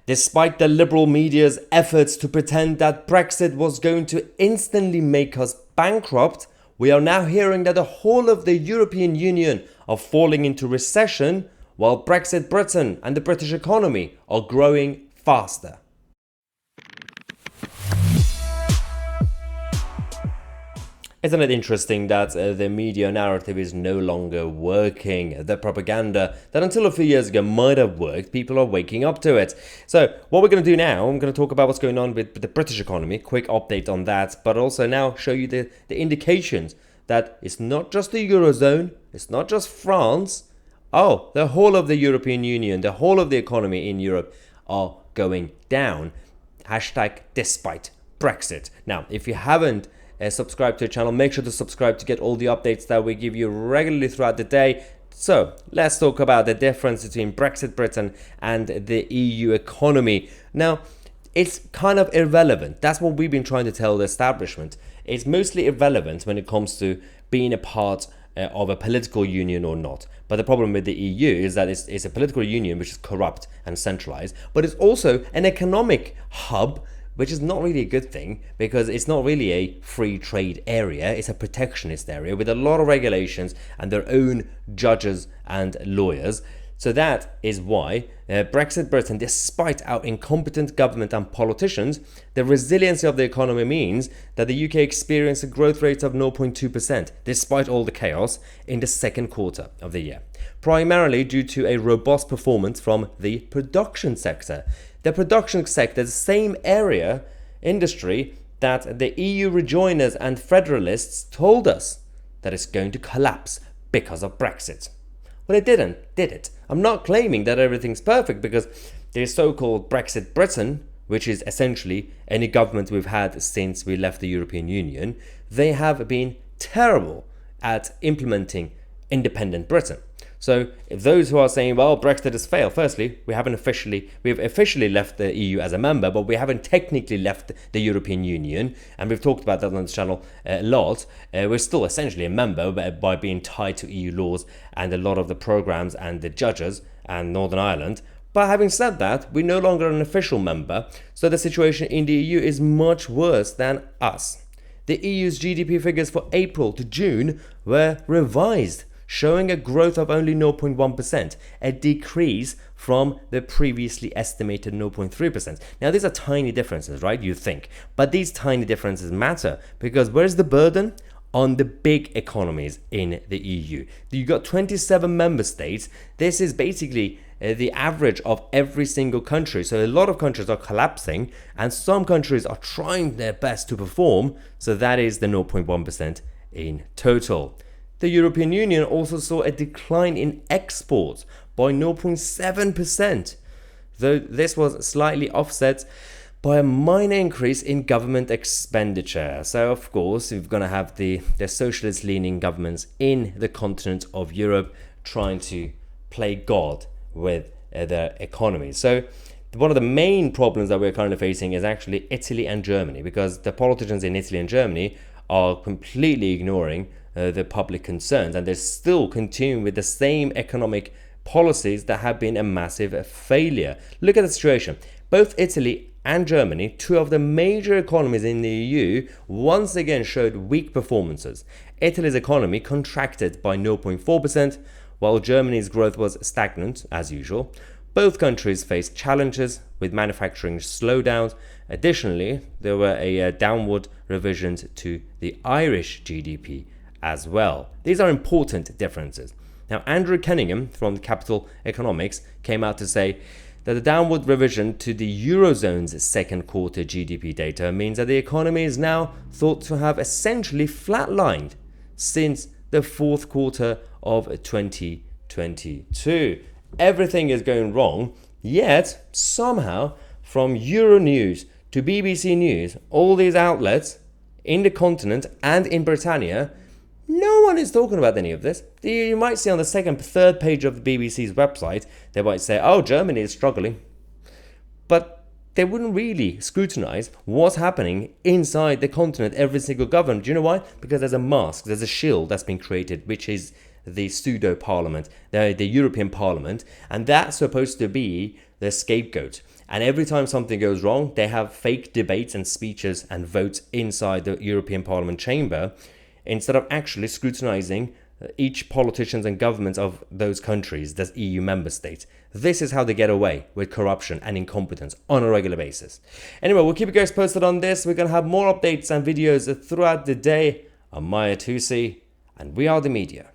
Despite the liberal media's efforts to pretend that Brexit was going to instantly make us bankrupt, we are now hearing that the whole of the European Union are falling into recession, while Brexit Britain and the British economy are growing faster. Isn't it interesting that the media narrative is no longer working? The propaganda that until a few years ago might have worked, people are waking up to it. So what we're going to do now, I'm going to talk about what's going on with the British economy, quick update on that, but also now show you the indications that it's not just the Eurozone, it's not just France. Oh, the whole of the European Union, the whole of the economy in Europe are going down. Hashtag despite Brexit. Now, if you haven't subscribe to the channel, make sure to subscribe to get all the updates that we give you regularly throughout the day. So let's talk about the difference between Brexit Britain and the EU economy. Now, it's kind of irrelevant. That's what we've been trying to tell the establishment. It's mostly irrelevant when it comes to being a part of a political union or not. But the problem with the EU is that it's a political union which is corrupt and centralized, but it's also an economic hub, which is not really a good thing because it's not really a free trade area. It's a protectionist area with a lot of regulations and their own judges and lawyers. So that is why Brexit Britain, despite our incompetent government and politicians, the resiliency of the economy means that the UK experienced a growth rate of 0.2% despite all the chaos in the second quarter of the year, primarily due to a robust performance from the production sector. The production sector, the same industry that the EU rejoiners and federalists told us that it's going to collapse because of Brexit. Well, it didn't, did it? I'm not claiming that everything's perfect because the so-called Brexit Britain, which is essentially any government we've had since we left the European Union, they have been terrible at implementing independent Britain. So if those who are saying, well, Brexit has failed, firstly, we've officially left the EU as a member, but we haven't technically left the European Union. And we've talked about that on this channel a lot. We're still essentially a member by being tied to EU laws and a lot of the programs and the judges and Northern Ireland. But having said that, we're no longer an official member. So the situation in the EU is much worse than us. The EU's GDP figures for April to June were revised, showing a growth of only 0.1%, a decrease from the previously estimated 0.3%. Now, these are tiny differences, right? You think. But these tiny differences matter because where's the burden? On the big economies in the EU. You've got 27 member states. This is basically the average of every single country. So a lot of countries are collapsing and some countries are trying their best to perform. So that is the 0.1% in total. The European Union also saw a decline in exports by 0.7%, though this was slightly offset by a minor increase in government expenditure. So of course, we're going to have the socialist-leaning governments in the continent of Europe trying to play God with their economies. So one of the main problems that we're currently facing is actually Italy and Germany, because the politicians in Italy and Germany are completely ignoring the public concerns, and they're still continuing with the same economic policies that have been a massive failure. Look at the situation. Both Italy and Germany, two of the major economies in the EU, once again showed weak performances. Italy's economy contracted by 0.4%, while Germany's growth was stagnant, as usual. Both countries faced challenges with manufacturing slowdowns. Additionally, there were downward revisions to the Irish GDP as well. These are important differences. Now, Andrew Cunningham from Capital Economics came out to say that the downward revision to the Eurozone's second quarter GDP data means that the economy is now thought to have essentially flatlined since the fourth quarter of 2022. Everything is going wrong, yet somehow from Euronews to BBC News, all these outlets in the continent and in Britannia, no one is talking about any of this. You might see on the second, third page of the BBC's website, they might say, oh, Germany is struggling. But they wouldn't really scrutinize what's happening inside the continent, every single government. Do you know why? Because there's a mask, there's a shield that's been created, which is the pseudo-parliament, the European Parliament, and that's supposed to be the scapegoat. And every time something goes wrong, they have fake debates and speeches and votes inside the European Parliament chamber instead of actually scrutinizing each politicians and governments of those countries, the EU member states. This is how they get away with corruption and incompetence on a regular basis. Anyway, we'll keep you guys posted on this. We're going to have more updates and videos throughout the day. I'm Tousi, and we are the media.